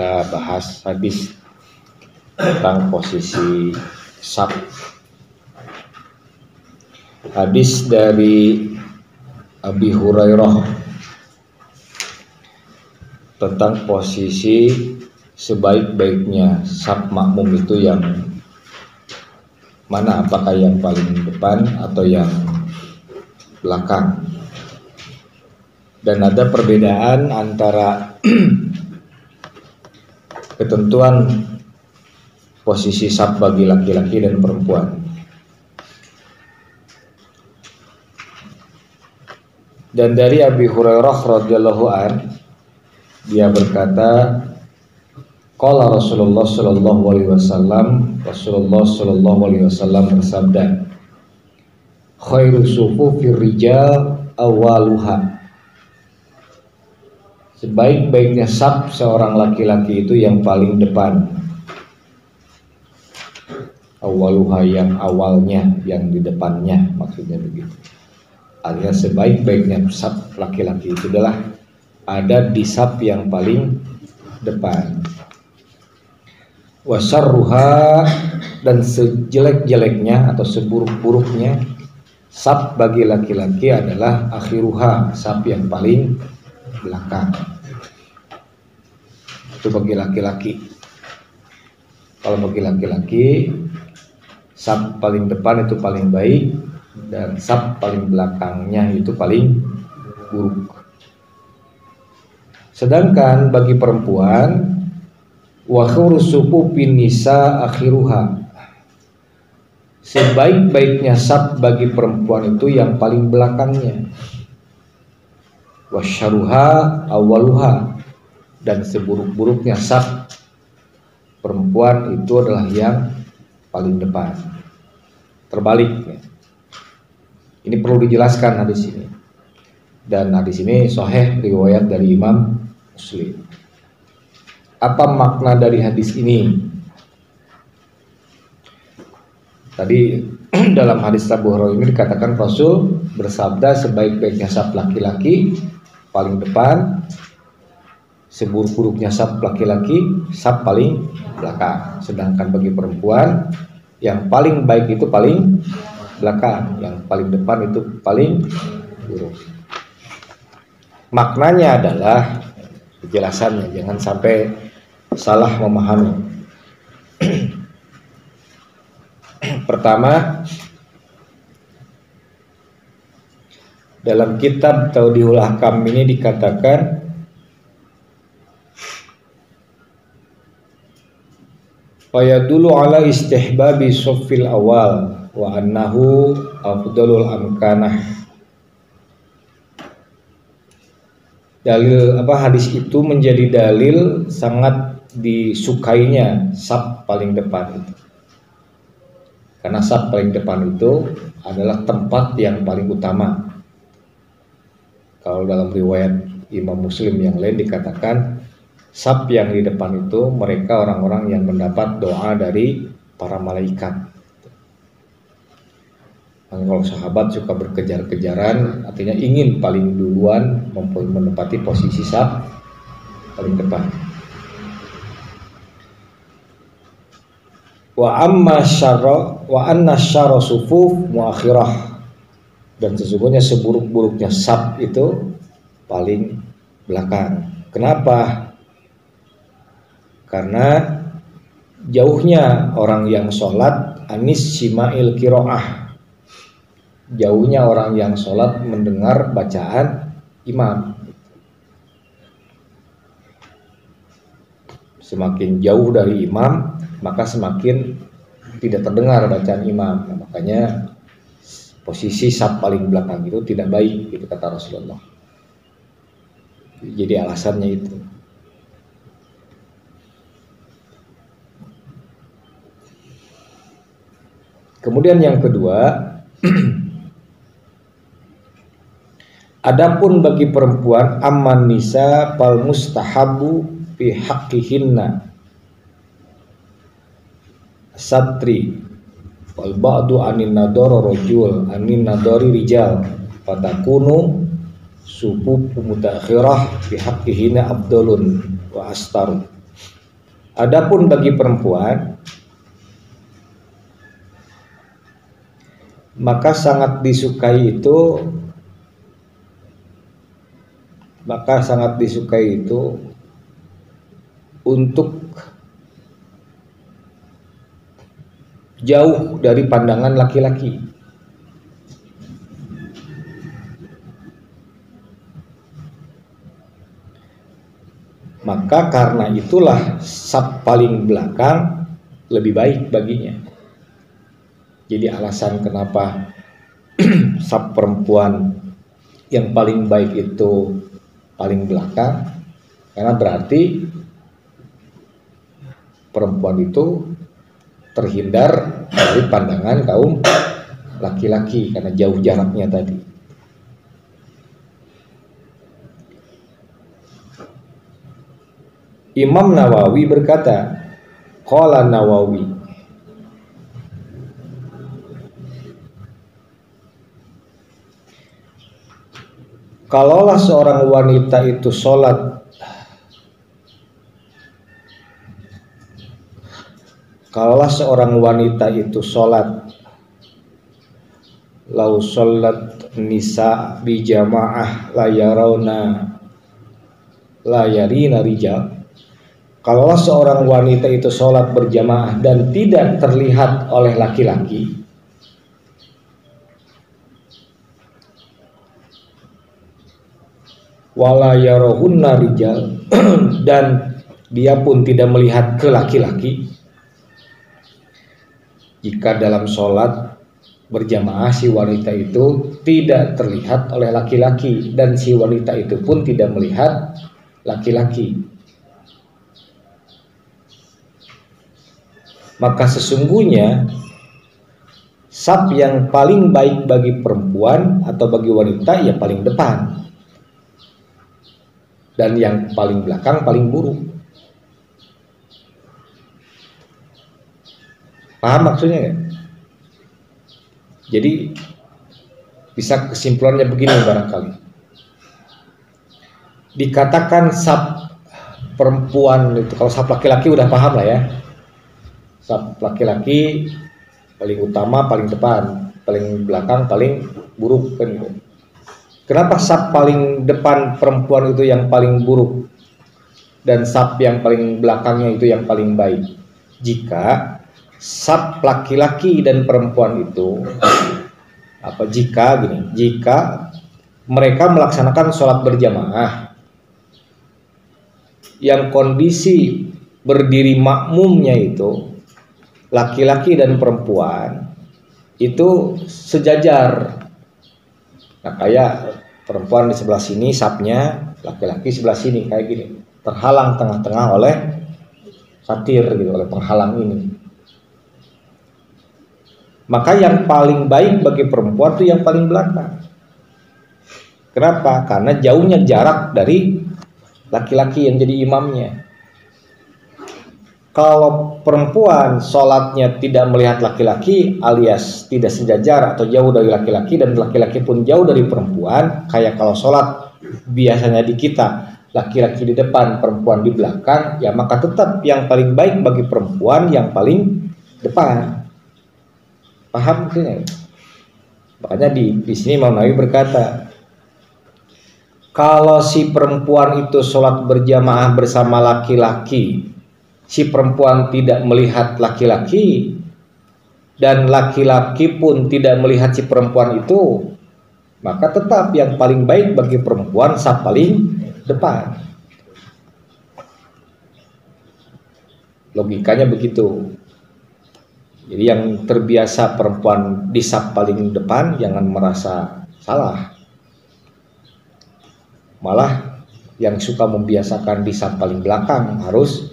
kita bahas hadis tentang posisi saf. Hadis dari Abi Hurairah tentang posisi sebaik-baiknya saf makmum itu yang mana, apakah yang paling depan atau yang belakang. Dan ada perbedaan antara ketentuan posisi saf bagi laki-laki dan perempuan. Dan dari Abi Hurairah radhiyallahu an, dia berkata, qala Rasulullah sallallahu alaihi wasallam, Rasulullah sallallahu alaihi wasallam bersabda, khairu sufufir rijal awwaluha. Sebaik-baiknya saf seorang laki-laki itu yang paling depan. Awaluha yang awalnya, yang di depannya, maksudnya begitu. Artinya sebaik-baiknya saf laki-laki itu adalah ada di saf yang paling depan. Wasarruha, dan sejelek-jeleknya atau seburuk-buruknya saf bagi laki-laki adalah akhiruha, saf yang paling belakang. Itu bagi laki-laki. Kalau bagi laki-laki, saf paling depan itu paling baik, dan saf paling belakangnya itu paling buruk. Sedangkan bagi perempuan, wa khairu sufufin nisa akhiruha. Sebaik-baiknya saf bagi perempuan itu yang paling belakangnya. Wasyaruha awaluha, dan seburuk-buruknya saf perempuan itu adalah yang paling depan. Terbalik ya. Ini perlu dijelaskan hadis ini. Dan hadis ini sahih riwayat dari Imam Muslim. Apa makna dari hadis ini? Tadi dalam hadis Abu Hurairah ini dikatakan Rasul bersabda sebaik-baiknya saf laki-laki paling depan, seburuk-buruknya saf laki-laki saf paling belakang. Sedangkan bagi perempuan yang paling baik itu paling belakang, yang paling depan itu paling buruk. Maknanya adalah, penjelasannya jangan sampai salah memahami. Pertama, dalam kitab Tawdihul Ahkam ini dikatakan fayadulu ala istihbabi suffil awal wa annahu afdalul amkanah. Dalil hadis itu menjadi dalil sangat disukainya saf paling depan itu. Karena saf paling depan itu adalah tempat yang paling utama. Kalau dalam riwayat Imam Muslim yang lain dikatakan saf yang di depan itu mereka orang-orang yang mendapat doa dari para malaikat. Kalau sahabat suka berkejar-kejaran, artinya ingin paling duluan menempati posisi saf paling depan. Wa anna syarra sufuf muakhirah, dan sesungguhnya seburuk-buruknya saf itu paling belakang. Kenapa? Karena jauhnya orang yang sholat anis sima'il kiro'ah, jauhnya orang yang sholat mendengar bacaan imam. Semakin jauh dari imam, maka semakin tidak terdengar bacaan imam. Nah, makanya posisi saf paling belakang itu tidak baik, itu kata Rasulullah. Jadi alasannya itu. Kemudian yang kedua, adapun bagi perempuan amman nisa fal mustahabu fi haqqihinna satri wal ba'du anin nadara rajul anin nadari rijal fatakunu subuh mutaakhirah fi haqqihinna afdalun wa astaru. Adapun bagi perempuan, maka sangat disukai itu untuk jauh dari pandangan laki-laki. Maka karena itulah saf paling belakang lebih baik baginya. Jadi alasan kenapa saf perempuan yang paling baik itu paling belakang, karena berarti perempuan itu terhindar dari pandangan kaum laki-laki karena jauh jaraknya tadi. Imam Nawawi berkata, qala Nawawi, kalaulah seorang wanita itu sholat lau sholat nisa bi jamaah la yarina rijal. Kalaulah seorang wanita itu sholat berjamaah dan tidak terlihat oleh laki-laki, wala yarohunna rijal, dan dia pun tidak melihat ke laki-laki. Jika dalam sholat berjamaah si wanita itu tidak terlihat oleh laki-laki dan si wanita itu pun tidak melihat laki-laki, maka sesungguhnya saf yang paling baik bagi perempuan atau bagi wanita ya paling depan, dan yang paling belakang paling buruk. Paham maksudnya ya? Jadi bisa kesimpulannya begini barangkali. Dikatakan saf perempuan itu, kalau saf laki-laki udah paham lah ya. Saf laki-laki paling utama, paling depan, paling belakang, paling buruk kan gitu. Kenapa saf paling depan perempuan itu yang paling buruk dan saf yang paling belakangnya itu yang paling baik? Jika saf laki-laki dan perempuan itu jika mereka melaksanakan sholat berjamaah yang kondisi berdiri makmumnya itu laki-laki dan perempuan itu sejajar. Nah, kayak perempuan di sebelah sini safnya, laki-laki sebelah sini kayak gini, terhalang tengah-tengah oleh satir gitu, oleh penghalang ini. Maka yang paling baik bagi perempuan itu yang paling belakang. Kenapa? Karena jauhnya jarak dari laki-laki yang jadi imamnya. Kalau perempuan sholatnya tidak melihat laki-laki alias tidak sejajar atau jauh dari laki-laki, dan laki-laki pun jauh dari perempuan, kayak kalau sholat biasanya di kita laki-laki di depan, perempuan di belakang, ya maka tetap yang paling baik bagi perempuan yang paling depan. Paham maksudnya? Makanya di sini Imam Nawawi berkata, kalau si perempuan itu sholat berjamaah bersama laki-laki, si perempuan tidak melihat laki-laki dan laki-laki pun tidak melihat si perempuan itu, maka tetap yang paling baik bagi perempuan saf paling depan. Logikanya begitu. Jadi yang terbiasa perempuan di saf paling depan jangan merasa salah. Malah yang suka membiasakan di saf paling belakang harus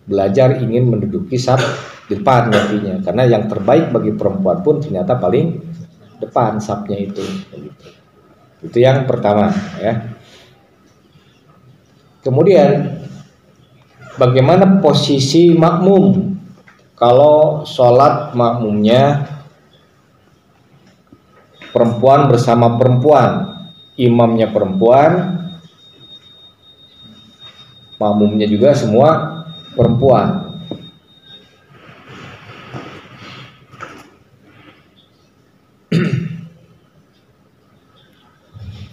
belajar ingin menduduki saf depan nantinya, karena yang terbaik bagi perempuan pun ternyata paling depan safnya itu. Itu yang pertama ya. Kemudian bagaimana posisi makmum kalau sholat makmumnya perempuan bersama perempuan, imamnya perempuan, makmumnya juga semua perempuan.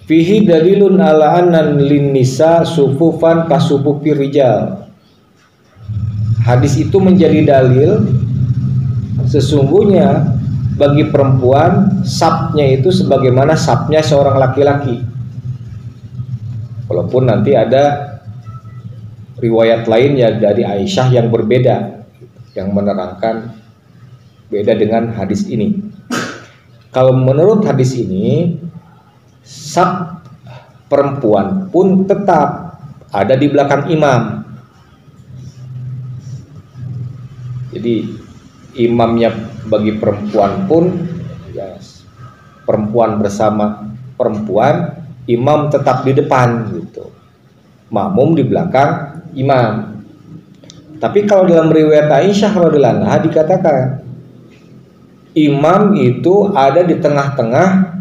Fihi dalilun ala annan lin nisa sufufan kasufufir rijal. Hadis itu menjadi dalil sesungguhnya bagi perempuan sapnya itu sebagaimana sapnya seorang laki-laki. Walaupun nanti ada riwayat lain ya dari Aisyah yang berbeda, yang menerangkan beda dengan hadis ini. Kalau menurut hadis ini, sap perempuan pun tetap ada di belakang imam. Jadi imamnya bagi perempuan pun ya, perempuan bersama perempuan, imam tetap di depan gitu, makmum di belakang imam. Tapi kalau dalam riwayat Aisyah radhiyallahu anha dikatakan imam itu ada di tengah-tengah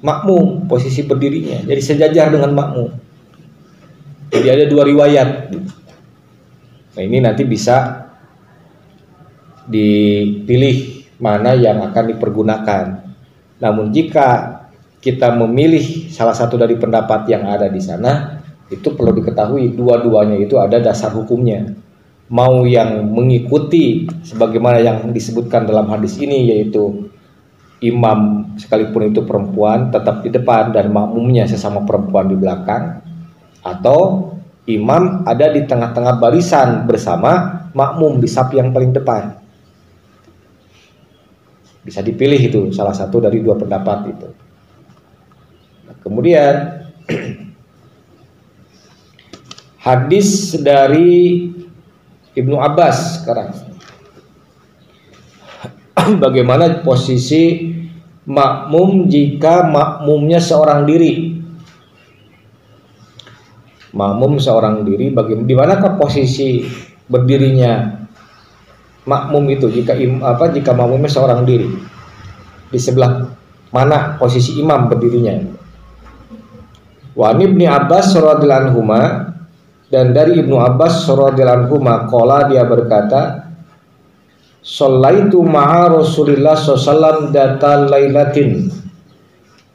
makmum, posisi berdirinya, jadi sejajar dengan makmum. Jadi ada dua riwayat. Nah ini nanti bisa dipilih mana yang akan dipergunakan. Namun jika kita memilih salah satu dari pendapat yang ada di sana, itu perlu diketahui dua-duanya itu ada dasar hukumnya. Mau yang mengikuti sebagaimana yang disebutkan dalam hadis ini, yaitu imam sekalipun itu perempuan tetap di depan dan makmumnya sesama perempuan di belakang, atau imam ada di tengah-tengah barisan bersama makmum di saf yang paling depan. Bisa dipilih itu salah satu dari dua pendapat itu. Nah, kemudian hadis dari Ibnu Abbas sekarang. Bagaimana posisi makmum jika makmumnya seorang diri? Makmum seorang diri, bagaimana? Di manakah posisi berdirinya makmum itu jika makmumnya seorang diri? Di sebelah mana posisi imam berdirinya? Wa Ibnu Abbas radhiyallahu anhuma, dan dari Ibnu Abbas radhiyallahu anhuma qala, dia berkata, shallaitu ma'a Rasulillah sallallahu alaihi wasallam datal lailatin.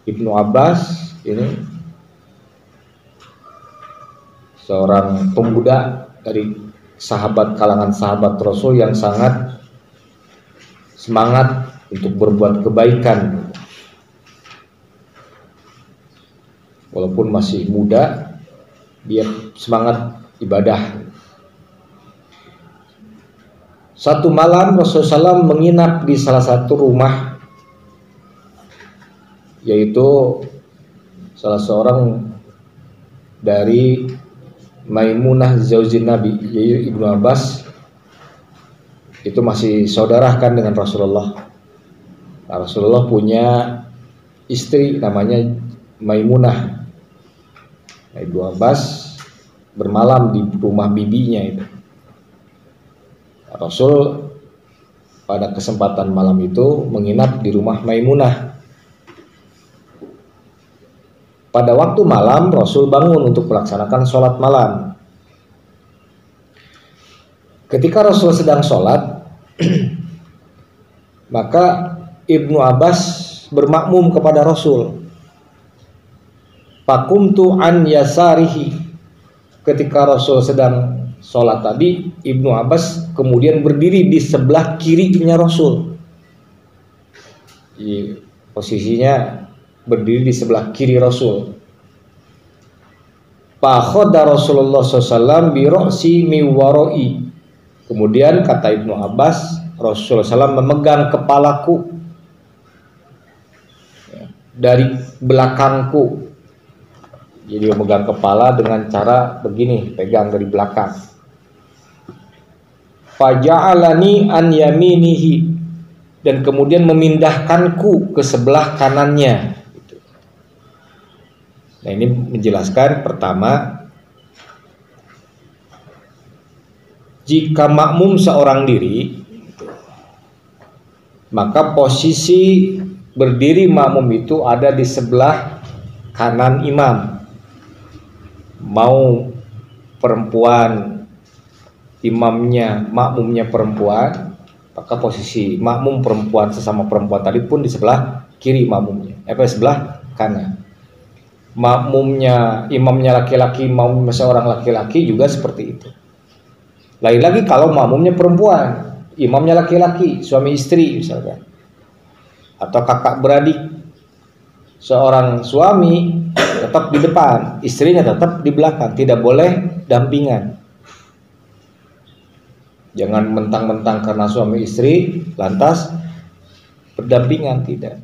Ibnu Abbas ini seorang pemuda dari sahabat, kalangan sahabat Rasul yang sangat semangat untuk berbuat kebaikan. Walaupun masih muda, dia semangat ibadah. Satu malam Rasulullah SAW menginap di salah satu rumah, yaitu salah seorang dari Maimunah zaujin Nabi, yaitu Ibnu Abbas. Itu masih saudarakan dengan Rasulullah. Nah, Rasulullah punya istri namanya Maimunah. Nah, Ibnu Abbas bermalam di rumah bibinya itu. Rasul pada kesempatan malam itu menginap di rumah Maimunah. Pada waktu malam Rasul bangun untuk melaksanakan sholat malam. Ketika Rasul sedang sholat, maka Ibnu Abbas bermakmum kepada Rasul. Fakumtu an yasarihi. Ketika Rasul sedang sholat tadi, Ibnu Abbas kemudian berdiri di sebelah kirinya Rasul. Posisinya berdiri di sebelah kiri Rasul. Fakhoda Rasulullah SAW biroksi miwaroi. Kemudian kata Ibnu Abbas, Rasulullah SAW memegang kepalaku dari belakangku. Jadi memegang kepala dengan cara begini, pegang dari belakang. Faja'alani an yaminihi, dan kemudian memindahkanku ke sebelah kanannya. Nah ini menjelaskan pertama, jika makmum seorang diri, maka posisi berdiri makmum itu ada di sebelah kanan imam. Mau perempuan imamnya, makmumnya perempuan, maka posisi makmum perempuan sesama perempuan tadi pun di sebelah kiri makmumnya, sebelah kanan. makmumnya, imamnya laki-laki, makmumnya seorang laki-laki juga seperti itu. Lain lagi kalau makmumnya perempuan, imamnya laki-laki, suami istri misalkan, atau kakak beradik, seorang suami tetap di depan, istrinya tetap di belakang, tidak boleh dampingan. Jangan mentang-mentang karena suami istri lantas berdampingan, tidak.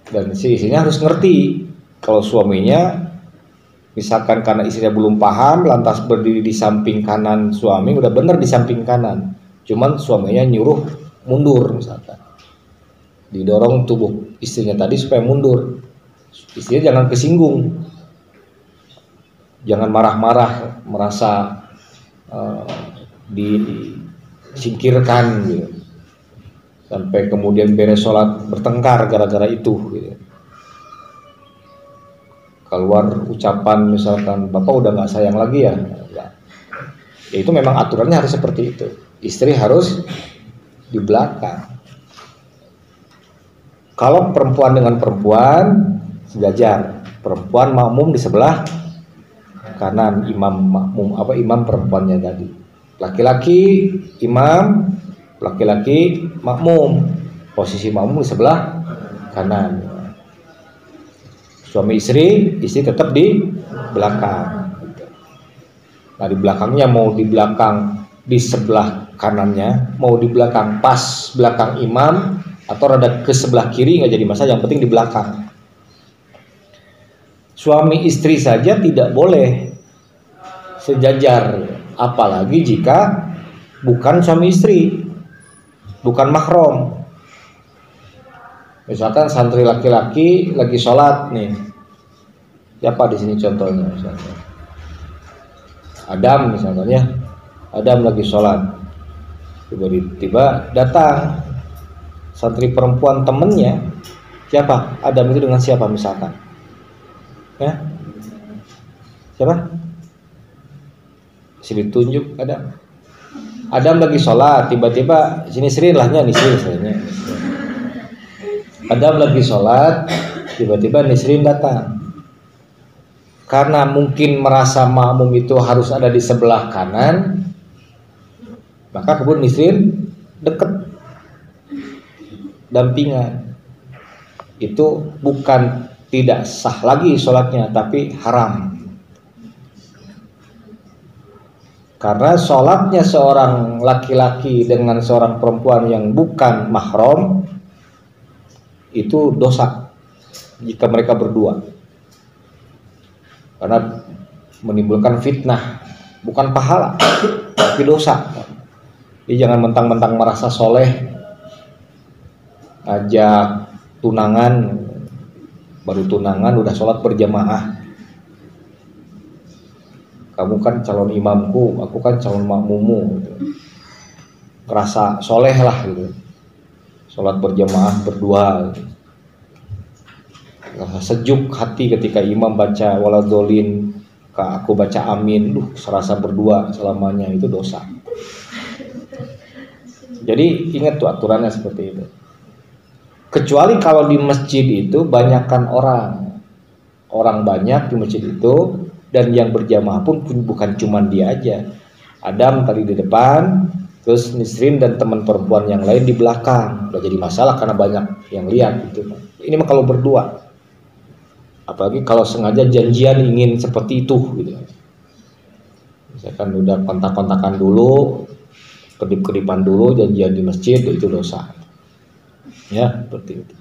Dan si istrinya harus ngerti kalau suaminya misalkan karena istrinya belum paham lantas berdiri di samping kanan suami, udah bener di samping kanan, cuman suaminya nyuruh mundur misalkan, didorong tubuh istrinya tadi supaya mundur, istrinya jangan kesinggung, jangan marah-marah merasa disingkirkan gitu, sampai kemudian beres sholat bertengkar gara-gara itu gitu. Keluar ucapan misalkan bapak udah nggak sayang lagi ya, ya itu memang aturannya harus seperti itu, istri harus di belakang. Kalau perempuan dengan perempuan sejajar, perempuan makmum di sebelah kanan imam makmum, imam perempuannya tadi, laki-laki imam, laki-laki makmum, posisi makmum di sebelah kanan. Suami istri tetap di belakang. Nah di belakangnya mau di belakang di sebelah kanannya, mau di belakang pas belakang imam atau rada ke sebelah kiri nggak jadi masalah, yang penting di belakang. Suami istri saja tidak boleh sejajar, apalagi jika bukan suami istri, bukan mahram. Misalkan santri laki-laki lagi sholat nih, siapa di sini contohnya? Misalnya Adam misalnya, Adam lagi sholat, tiba-tiba datang santri perempuan temennya, siapa? Adam itu dengan siapa misalkan? Ya, siapa? Sini tunjuk Adam. Adam lagi sholat, tiba-tiba sini Srin lahnya Nisrin misalnya. Adam lagi sholat, tiba-tiba Nisrin datang. Karena mungkin merasa makmum itu harus ada di sebelah kanan, maka kemudian Nisrin deket dampingan. Itu bukan tidak sah lagi sholatnya, tapi haram. Karena sholatnya seorang laki-laki dengan seorang perempuan yang bukan mahram itu dosa jika mereka berdua, karena menimbulkan fitnah, bukan pahala tapi dosa. Jadi jangan mentang-mentang merasa soleh ajak tunangan, baru tunangan udah sholat berjamaah, kamu kan calon imamku, aku kan calon makmummu gitu. Ngerasa soleh lah gitu, sholat berjamaah berdua gitu. Sejuk hati ketika imam baca waladolin, aku baca amin, serasa berdua selamanya, itu dosa. Jadi ingat tuh aturannya seperti itu. Kecuali kalau di masjid itu banyakkan orang banyak di masjid itu, dan yang berjamaah pun bukan cuma dia aja. Adam tadi di depan, terus Nisrin dan teman perempuan yang lain di belakang. Udah jadi masalah karena banyak yang lihat gitu. Ini mah kalau berdua. Apalagi kalau sengaja janjian ingin seperti itu gitu. Misalkan udah kontak-kontakan dulu, kedip-kedipan dulu, janjian di masjid, itu dosa. Ya, seperti itu.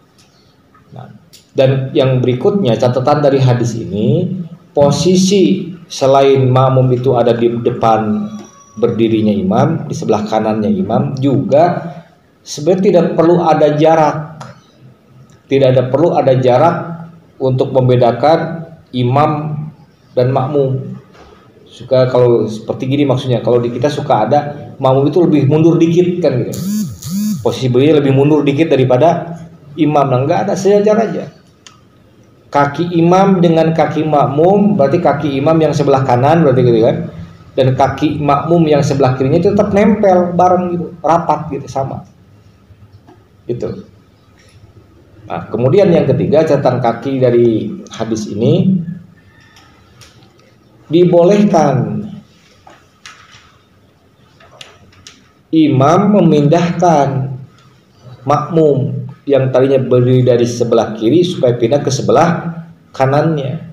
Nah, dan yang berikutnya catatan dari hadis ini, posisi selain makmum itu ada di depan berdirinya imam, di sebelah kanannya imam juga sebenarnya tidak perlu ada jarak. Tidak perlu ada jarak untuk membedakan imam dan makmum. Suka kalau seperti gini maksudnya, kalau di kita suka ada makmum itu lebih mundur dikit kan gitu. Posisi beliau lebih mundur dikit daripada imam. Nah, enggak ada, sejajar aja. Kaki imam dengan kaki makmum, berarti kaki imam yang sebelah kanan berarti gitu kan, dan kaki makmum yang sebelah kirinya itu tetap nempel bareng gitu, rapat gitu, sama gitu. Nah, kemudian yang ketiga, catatan kaki dari hadis ini, dibolehkan imam memindahkan makmum yang tadinya berdiri dari sebelah kiri supaya pindah ke sebelah kanannya.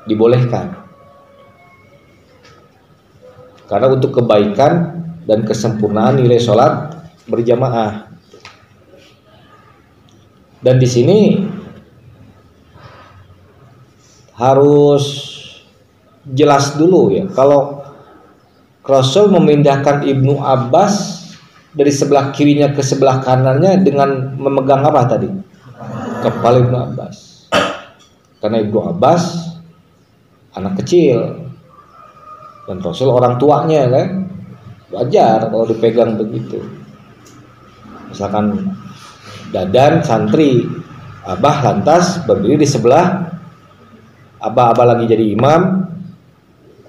Dibolehkan. Karena untuk kebaikan dan kesempurnaan nilai sholat berjamaah. Dan di sini harus jelas dulu ya, kalau Rasul memindahkan Ibnu Abbas dari sebelah kirinya ke sebelah kanannya dengan memegang apa tadi? Kepala Ibnu Abbas. Karena Ibnu Abbas anak kecil dan Rasul orang tuanya kan, wajar kalau dipegang begitu. Misalkan Dadan santri, Abah lantas berdiri di sebelah Abah lagi jadi imam,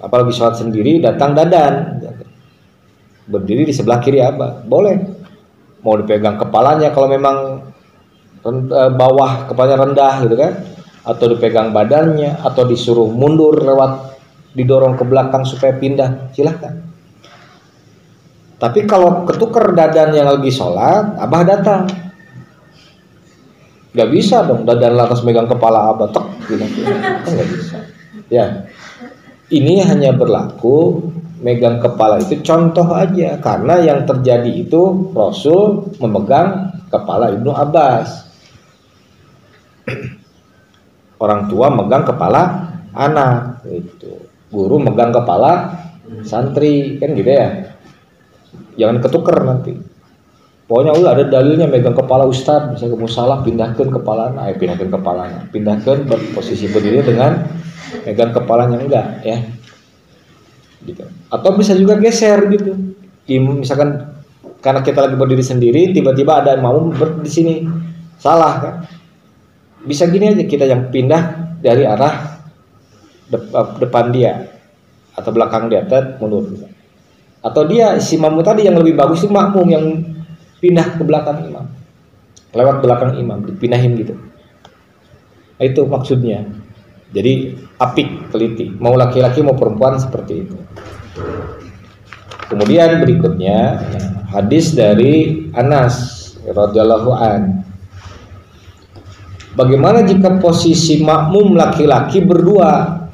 Abah lagi sholat sendiri, datang Dadan berdiri di sebelah kiri Abah, boleh. Mau dipegang kepalanya kalau memang bawah kepalanya rendah gitu kan, atau dipegang badannya, atau disuruh mundur lewat didorong ke belakang supaya pindah, silahkan. Tapi kalau ketuker Dadan yang lagi sholat, Abah datang, nggak bisa dong Dadan lantas megang kepala Abah tek gitu. Nggak bisa ya. Ini hanya berlaku megang kepala itu contoh aja, karena yang terjadi itu Rasul memegang kepala Ibnu Abbas, orang tua megang kepala anak gitu, guru megang kepala santri kan gitu ya. Jangan ketuker nanti. Pokoknya udah ada dalilnya megang kepala ustadz, bisa ke musalah pindahkan kepalanya, pindahkan kepalanya, pindahkan posisi berdiri dengan megang kepalanya, enggak ya. Gitu. Atau bisa juga geser gitu. Misalkan karena kita lagi berdiri sendiri, tiba-tiba ada mau di sini, salah kan? Bisa gini aja, kita yang pindah dari arah depan dia atau belakang dia, mundur. Atau dia si makmum tadi yang lebih bagus itu makmum yang pindah ke belakang imam, lewat belakang imam, dipindahin gitu. Nah, itu maksudnya. Jadi apik, teliti, mau laki-laki mau perempuan seperti itu. Kemudian berikutnya hadis dari Anas radhiyallahu an. Bagaimana jika posisi makmum laki-laki berdua?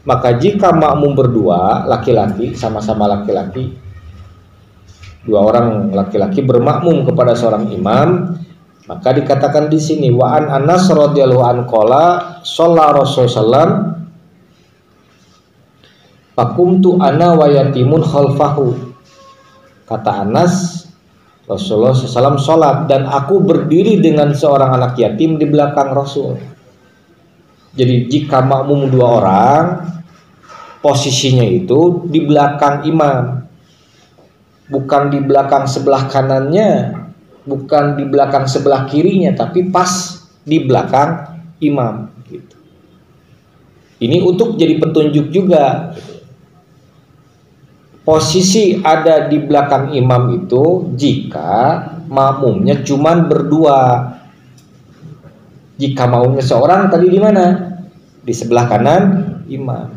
Maka jika makmum berdua laki-laki, sama-sama laki-laki, dua orang laki-laki bermakmum kepada seorang imam, maka dikatakan di sini wa an Anas radhiyallahu an qala shalla Rasul sallam faqumtu ana wa yatimun khalfahu. Kata Anas, Rasulullah SAW sholat dan aku berdiri dengan seorang anak yatim di belakang Rasul. Jadi jika makmum dua orang, posisinya itu di belakang imam, bukan di belakang sebelah kanannya, bukan di belakang sebelah kirinya, tapi pas di belakang imam gitu. Ini untuk jadi petunjuk juga. Posisi ada di belakang imam itu jika makmumnya cuman berdua. Jika makmumnya seorang tadi di mana? Di sebelah kanan imam.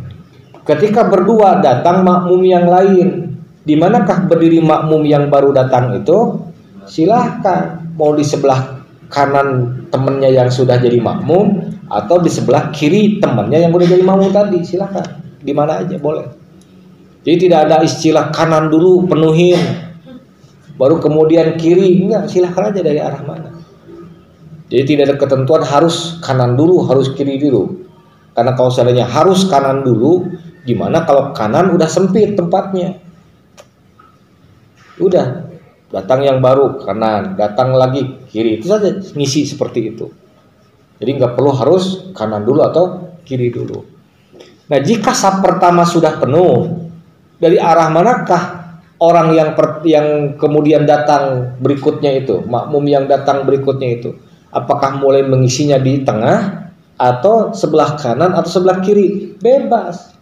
Ketika berdua datang makmum yang lain, di manakah berdiri makmum yang baru datang itu? Silahkan, mau di sebelah kanan temannya yang sudah jadi makmum atau di sebelah kiri temannya yang udah jadi makmum tadi, silahkan, di mana aja boleh. Jadi tidak ada istilah kanan dulu penuhin, baru kemudian kiri, enggak, silahkan aja dari arah mana. Jadi tidak ada ketentuan harus kanan dulu, harus kiri dulu. Karena kalau seandainya harus kanan dulu, gimana kalau kanan udah sempit tempatnya? Udah datang yang baru kanan, datang lagi kiri, itu saja ngisi seperti itu. Jadi nggak perlu harus kanan dulu atau kiri dulu. Nah jika saf pertama sudah penuh, dari arah manakah orang yang kemudian datang berikutnya itu, makmum yang datang berikutnya itu? Apakah mulai mengisinya di tengah atau sebelah kanan atau sebelah kiri? Bebas.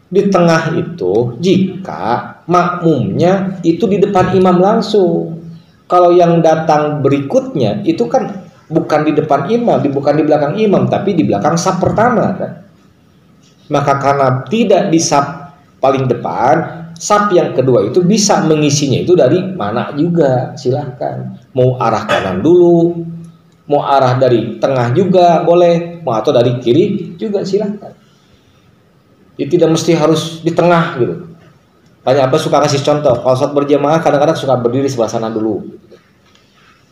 Di tengah itu jika makmumnya itu di depan imam langsung. Kalau yang datang berikutnya itu kan bukan di depan imam, bukan di belakang imam, tapi di belakang saf pertama kan. Maka karena tidak di saf paling depan, saf yang kedua itu bisa mengisinya itu dari mana juga, silahkan. Mau arah kanan dulu, mau arah dari tengah juga boleh, mau atau dari kiri juga silahkan. Jadi tidak mesti harus di tengah gitu. Banyak apa suka kasih contoh, kalau saat berjamaah kadang-kadang suka berdiri sebelah sana dulu.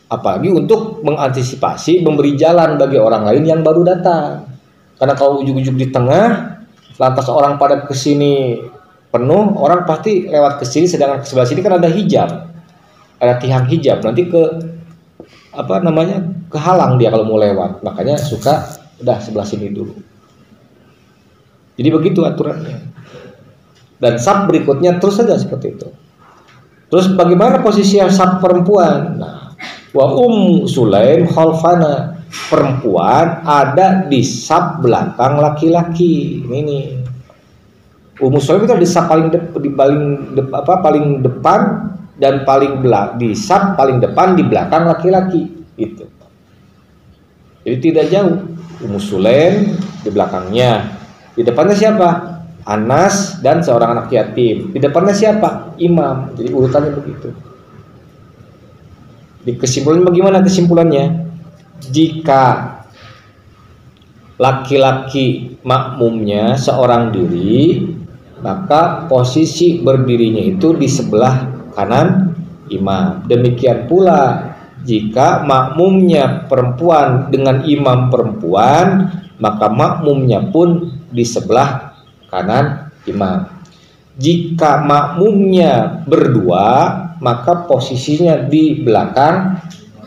Apalagi untuk mengantisipasi memberi jalan bagi orang lain yang baru datang. Karena kalau ujung-ujung di tengah, lantas orang pada kesini penuh, orang pasti lewat ke sini, sedangkan ke sebelah sini kan ada hijab, ada tiang hijab, nanti ke kehalang dia kalau mau lewat. Makanya suka udah sebelah sini dulu. Jadi begitu aturannya. Dan saf berikutnya terus saja seperti itu. Terus bagaimana posisi saf perempuan? Nah, wa Sulaim khalfana, perempuan ada di saf belakang laki-laki. Ini nih. Sulaim itu di saf paling depan dan di saf paling depan di belakang laki-laki itu. Jadi tidak jauh. Sulaim di belakangnya. Di depannya siapa? Anas dan seorang anak yatim. Di depannya siapa? Imam. Jadi urutannya begitu. Di kesimpulannya bagaimana kesimpulannya? Jika laki-laki makmumnya seorang diri, maka posisi berdirinya itu di sebelah kanan imam. Demikian pula jika makmumnya perempuan dengan imam perempuan, maka makmumnya pun di sebelah kanan imam. Jika makmumnya berdua, maka posisinya di belakang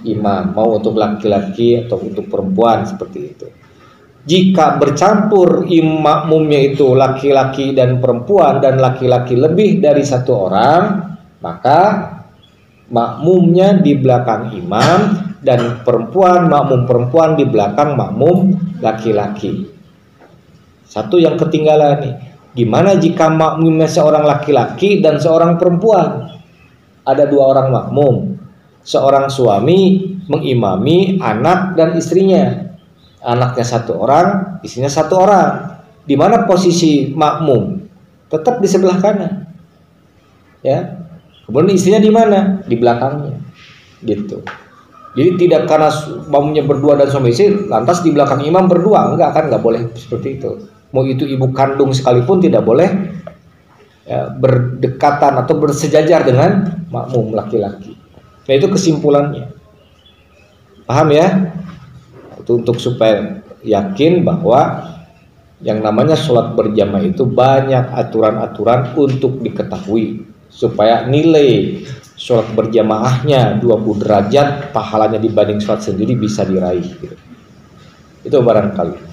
imam, mau untuk laki-laki atau untuk perempuan seperti itu. Jika bercampur makmumnya itu laki-laki dan perempuan, dan laki-laki lebih dari satu orang, maka makmumnya di belakang imam, dan makmum perempuan di belakang makmum laki-laki. Satu yang ketinggalan nih, gimana jika makmumnya seorang laki-laki dan seorang perempuan? Ada dua orang makmum, seorang suami mengimami anak dan istrinya. Anaknya satu orang, istrinya satu orang. Di mana posisi makmum? Tetap di sebelah kanan. Ya. Kemudian istrinya di mana? Di belakangnya. Gitu. Jadi tidak karena makmumnya berdua dan suami istri lantas di belakang imam berdua, enggak boleh seperti itu. Mau itu ibu kandung sekalipun tidak boleh ya, berdekatan atau bersejajar dengan makmum laki-laki. Nah, itu kesimpulannya. Paham ya? Itu untuk supaya yakin bahwa yang namanya sholat berjamaah itu banyak aturan-aturan untuk diketahui supaya nilai sholat berjamaahnya 20 derajat pahalanya dibanding sholat sendiri bisa diraih gitu. Itu barangkali.